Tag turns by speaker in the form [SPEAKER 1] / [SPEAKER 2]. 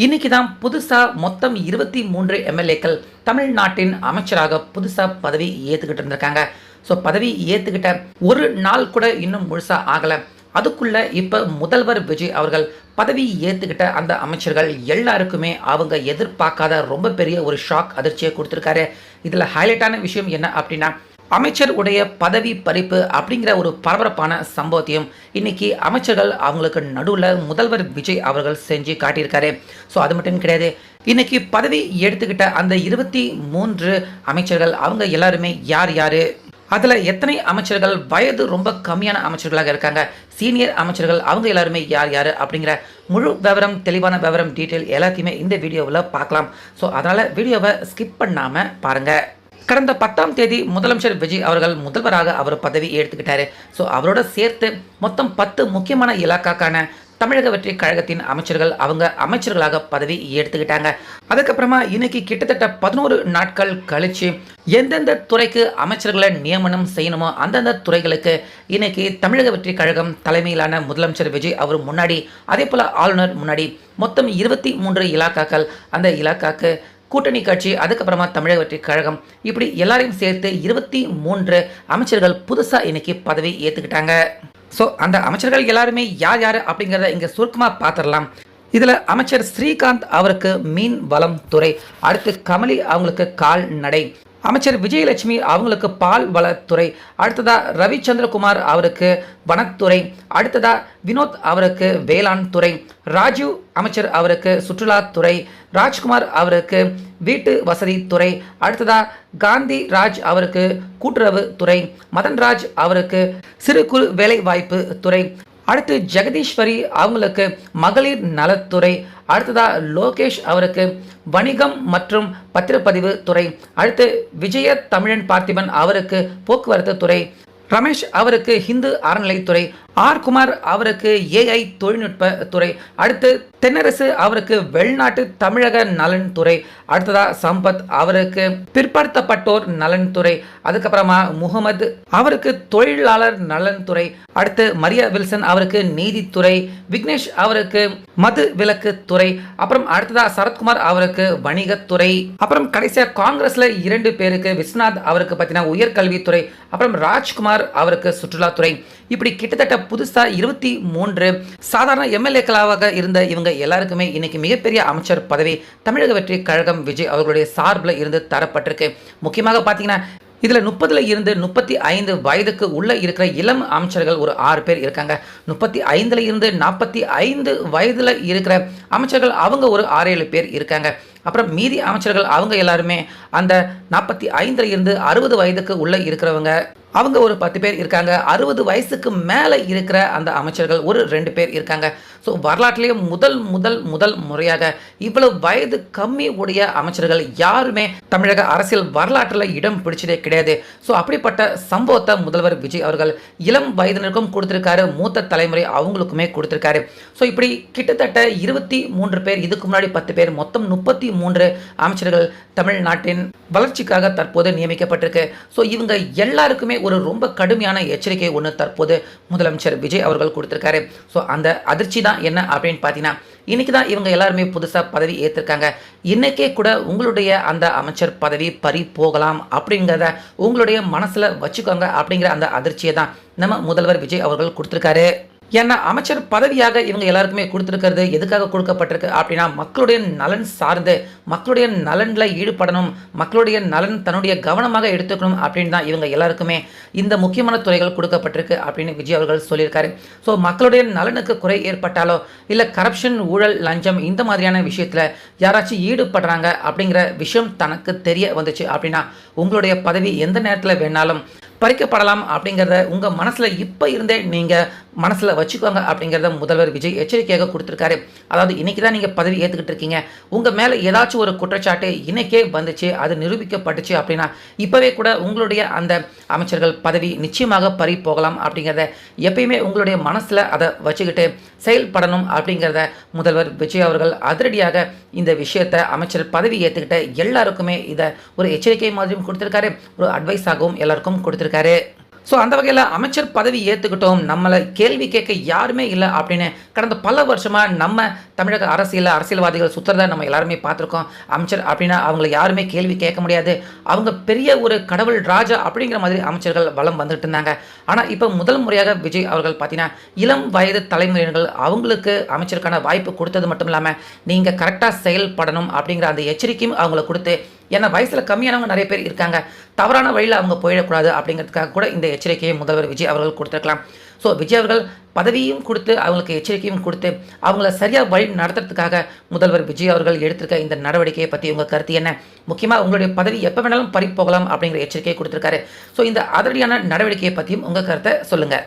[SPEAKER 1] இன்னைக்கு தான் புதுசா மொத்தம் 23 எம்எல்ஏக்கள் தமிழ்நாட்டின் அமைச்சராக புதுசா பதவி ஏத்துக்கிட்டு இருந்திருக்காங்க. ஸோ பதவி ஏத்துக்கிட்ட ஒரு நாள் கூட இன்னும் முழுசா ஆகல. அதுக்குள்ள இப்ப முதல்வர் விஜய் அவர்கள் பதவி ஏத்துக்கிட்ட அந்த அமைச்சர்கள் எல்லாருக்குமே அவங்க எதிர்பார்க்காத ரொம்ப பெரிய ஒரு ஷாக் அதிர்ச்சியை கொடுத்திருக்காரு. இதுல ஹைலைட்டான விஷயம் என்ன அப்படின்னா, அமைச்சர் உடைய பதவி பறிப்பு அப்படிங்கிற ஒரு பரபரப்பான சம்பவத்தையும் இன்னைக்கு அமைச்சர்கள் அவங்களுக்கு நடுவில் முதல்வர் விஜய் அவர்கள் செஞ்சு காட்டியிருக்காரு. ஸோ அது மட்டும் கிடையாது, இன்னைக்கு பதவி எடுத்துக்கிட்ட அந்த 23 அமைச்சர்கள் அவங்க எல்லாருமே யார் யாரு, அதில் எத்தனை அமைச்சர்கள் வயது ரொம்ப கம்மியான அமைச்சர்களாக இருக்காங்க, சீனியர் அமைச்சர்கள் அவங்க எல்லாருமே யார் யார் அப்படிங்கிற முழு விவரம், தெளிவான விவரம், டீட்டெயில் எல்லாத்தையுமே இந்த வீடியோவில் பார்க்கலாம். ஸோ அதனால் வீடியோவை ஸ்கிப் பண்ணாமல் பாருங்கள். கடந்த 10ஆம் தேதி முதலமைச்சர் விஜய் அவர்கள் முதல்வராக அவர் பதவி எடுத்துக்கிட்டாரு. ஸோ அவரோட சேர்த்து மொத்தம் 10 முக்கியமான இலாக்காக்கான தமிழக வெற்றி கழகத்தின் அமைச்சர்கள் அவங்க அமைச்சர்களாக பதவி எடுத்துக்கிட்டாங்க. அதுக்கப்புறமா இன்னைக்கு கிட்டத்தட்ட 11 நாட்கள் கழிச்சு எந்தெந்த துறைக்கு அமைச்சர்களை நியமனம் செய்யணுமோ அந்தந்த துறைகளுக்கு இன்னைக்கு தமிழக வெற்றி கழகம் தலைமையிலான முதலமைச்சர் விஜய் அவர் முன்னாடி, அதே போல ஆளுநர் முன்னாடி மொத்தம் 23 இலாக்காக்கள், அந்த இலாக்காக்கு கூட்டணி கட்சி, அதுக்கப்புறமா தமிழக வெற்றி கழகம், இப்படி எல்லாரையும் சேர்த்து 23 அமைச்சர்கள் புதுசாக இன்னைக்கு பதவி ஏற்றுக்கிட்டாங்க. ஸோ அந்த அமைச்சர்கள் எல்லாருமே யார் யார் அப்படிங்கிறத இங்கே சுருக்கமாக பார்த்துடலாம். இதில் அமைச்சர் ஸ்ரீகாந்த் அவருக்கு மீன் வளம் துறை, அடுத்து கமலி அவங்களுக்கு கால்நடை, அமைச்சர் விஜயலட்சுமி அவங்களுக்கு பால் வளத்துறை, அடுத்ததா ரவிச்சந்திரகுமார் அவருக்கு வனத்துறை, அடுத்ததா வினோத் அவருக்கு வேளாண் துறை, ராஜீவ் அமைச்சர் அவருக்கு சுற்றுலாத்துறை, ராஜ்குமார் அவருக்கு வீட்டு வசதி துறை, அடுத்ததா காந்தி ராஜ் அவருக்கு கூட்டுறவு துறை, மதன்ராஜ் அவருக்கு சிறு குறு வேலை வாய்ப்பு துறை, அடுத்து ஜெகதீஸ்வரி அவங்களுக்கு மகளிர் நலத்துறை, அடுத்ததா லோகேஷ் அவருக்கு வணிகம் மற்றும் பத்திரப்பதிவு துறை, அடுத்து விஜய தமிழன் பார்த்திபன் அவருக்கு போக்குவரத்து துறை, ரமேஷ் அவருக்கு ஹிந்து அறநிலைத்துறை, ஆர் குமார் அவருக்கு ஏஐ தொழில்நுட்ப துறை, அடுத்து தென்னரசு அவருக்கு வெளிநாட்டு தமிழக நலன் துறை, அடுத்ததா சம்பத் அவருக்கு பிற்படுத்தப்பட்டோர் நலன் துறை, அதுக்கப்புறமா முகமது அவருக்கு தொழிலாளர் நலன் துறை, அடுத்து மரியா வில்சன் அவருக்கு நீதித்துறை, விக்னேஷ் அவருக்கு மது விலக்கு துறை, அப்புறம் அடுத்ததா சரத்குமார் அவருக்கு வணிகத்துறை, அப்புறம் கடைசியா காங்கிரஸ்ல 2 பேருக்கு விஸ்வநாத் அவருக்கு பார்த்தீங்கன்னா உயர்கல்வித்துறை, அப்புறம் ராஜ்குமார் அவருக்கு சுற்றுலாத்துறை. இப்படி கிட்டத்தட்ட புதுசா 23 சாதாரண எம்எல்ஏக்களாக இருந்த இவங்க எல்லாருக்குமே இன்னைக்கு மிகப்பெரிய அமைச்சர் பதவி தமிழக வெற்றி கழகம் விஜய் அவர்களுடைய சார்பில் இருந்து தரப்பட்டிருக்கு. முக்கியமாக பார்த்தீங்கன்னா இதில் 30ல் இருந்து 35 வயதுக்கு உள்ள இருக்கிற இளம் அமைச்சர்கள் ஒரு 6 பேர் இருக்காங்க. 35ல் இருந்து 45 வயதில் இருக்கிற அமைச்சர்கள் அவங்க ஒரு 6-7 பேர் இருக்காங்க. அப்புறம் மீதி அமைச்சர்கள் அவங்க எல்லாருமே அந்த 45ல் இருந்து 60 வயதுக்கு உள்ள இருக்கிறவங்க அவங்க ஒரு 10 பேர் இருக்காங்க. 60 வயசுக்கு மேலே இருக்கிற அந்த அமைச்சர்கள் ஒரு 2 பேர் இருக்காங்க. ஸோ வரலாற்றிலேயே முதல் முறையாக இவ்வளவு வயது கம்மி உடைய அமைச்சர்கள் யாருமே தமிழக அரசியல் வரலாற்றில் இடம் பிடிச்சதே கிடையாது. ஸோ அப்படிப்பட்ட சம்பவத்தை முதல்வர் விஜய் அவர்கள் இளம் வயதினருக்கும் கொடுத்திருக்காரு, மூத்த தலைமுறை அவங்களுக்குமே கொடுத்திருக்காரு. ஸோ இப்படி கிட்டத்தட்ட 23 பேர், இதுக்கு முன்னாடி 10 பேர், மொத்தம் 33 அமைச்சர்கள் தமிழ்நாட்டின் வளர்ச்சிக்காக தற்போது நியமிக்கப்பட்டிருக்கு. ஸோ இவங்க எல்லாருக்குமே ஒரு ரொம்ப கடுமையான எச்சரிக்கை ஒன்று தற்போது முதலமைச்சர் விஜய் அவர்கள் கொடுத்திருக்காரு. ஸோ அந்த அதிர்ச்சி தான் என்ன அப்படின்னு பார்த்தீங்கன்னா, இன்னைக்கு தான் இவங்க எல்லாருமே புதுசாக பதவி ஏற்றிருக்காங்க. இன்னைக்கே கூட உங்களுடைய அந்த அமைச்சர் பதவி பறி போகலாம் அப்படிங்கிறத உங்களுடைய மனசில் வச்சுக்கோங்க அப்படிங்கிற அந்த அதிர்ச்சியை தான் நம்ம முதல்வர் விஜய் அவர்கள் கொடுத்துருக்காரு. ஏன்னா அமைச்சர் பதவியாக இவங்க எல்லாருக்குமே கொடுத்துருக்கிறது எதுக்காக கொடுக்கப்பட்டிருக்கு அப்படின்னா, மக்களுடைய நலன் சார்ந்து மக்களுடைய நலனில் ஈடுபடணும், மக்களுடைய நலன் தன்னுடைய கவனமாக எடுத்துக்கணும் அப்படின்னு தான் இவங்க எல்லாருக்குமே இந்த முக்கியமான துறைகள் கொடுக்கப்பட்டிருக்கு அப்படின்னு விஜய் அவர்கள் சொல்லியிருக்காரு. ஸோ மக்களுடைய நலனுக்கு குறை ஏற்பட்டாலோ இல்லை கரப்ஷன், ஊழல், லஞ்சம் இந்த மாதிரியான விஷயத்தில் யாராச்சும் ஈடுபடுறாங்க அப்படிங்கிற விஷயம் தனக்கு தெரிய வந்துச்சு அப்படின்னா உங்களுடைய பதவி எந்த நேரத்தில் வேணாலும் பறிக்கப்படலாம் அப்படிங்கிறத உங்கள் மனசில் இப்போ இருந்தே நீங்கள் மனசில் வச்சுக்கோங்க அப்படிங்கிறத முதல்வர் விஜய் எச்சரிக்கையாக கொடுத்துருக்காரு. அதாவது இன்றைக்கி தான் நீங்கள் பதவி ஏற்றுக்கிட்டு இருக்கீங்க, உங்கள் மேலே ஏதாச்சும் ஒரு குற்றச்சாட்டு இன்றைக்கே வந்துச்சு, அது நிரூபிக்கப்பட்டுச்சு அப்படின்னா இப்போவே கூட உங்களுடைய அந்த அமைச்சர்கள் பதவி நிச்சயமாக பறி போகலாம் அப்படிங்கிறத எப்பயுமே உங்களுடைய மனசில் அதை வச்சுக்கிட்டு செயல்படணும் அப்படிங்கிறத முதல்வர் விஜய் அவர்கள் அதிரடியாக இந்த விஷயத்தை அமைச்சர் பதவி ஏற்றுக்கிட்ட எல்லாருக்குமே இதை ஒரு எச்சரிக்கை மாதிரியும் கொடுத்துருக்காரு, ஒரு அட்வைஸாகவும் எல்லாருக்கும் கொடுத்துருக்காரு. ஸோ அந்த வகையில் அமைச்சர் பதவி ஏற்றுக்கிட்டோம், நம்மளை கேள்வி கேட்க யாருமே இல்லை அப்படின்னு கடந்த பல வருஷமாக நம்ம தமிழக அரசியல்வாதிகள் சுற்றுறத நம்ம எல்லாருமே பார்த்துருக்கோம். அமைச்சர் அப்படின்னா அவங்கள யாருமே கேள்வி கேட்க முடியாது, அவங்க பெரிய ஒரு கடவுள் ராஜா அப்படிங்கிற மாதிரி அமைச்சர்கள் வலம் வந்துட்டு இருந்தாங்க. ஆனால் இப்போ முதல் முறையாக விஜய் அவர்கள் பார்த்தீங்கன்னா இளம் வயது தலைமுறையினர்கள் அவங்களுக்கு அமைச்சருக்கான வாய்ப்பு கொடுத்தது மட்டும் இல்லாமல் நீங்கள் கரெக்டாக செயல்படணும் அப்படிங்கிற அந்த எச்சரிக்கையும் அவங்கள கொடுத்து, ஏன்னா வயசில் கம்மியானவங்க நிறைய பேர் இருக்காங்க, தவறான வழியில் அவங்க போயிடக்கூடாது அப்படிங்கிறதுக்காக கூட இந்த எச்சரிக்கையை முதல்வர் விஜய் அவர்கள் கொடுத்துருக்கலாம். ஸோ விஜய் அவர்கள் பதவியும் கொடுத்து அவங்களுக்கு எச்சரிக்கையும் கொடுத்து அவங்கள சரியாக வழி நடத்துறதுக்காக முதல்வர் விஜய் அவர்கள் எடுத்திருக்க இந்த நடவடிக்கையை பற்றி உங்கள் கருத்து என்ன? முக்கியமாக உங்களுடைய பதவி எப்போ வேணாலும் பறி போகலாம் அப்படிங்கிற எச்சரிக்கையை கொடுத்துருக்காரு. ஸோ இந்த அதிரடியான நடவடிக்கையை பற்றியும் உங்கள் கருத்தை சொல்லுங்கள்.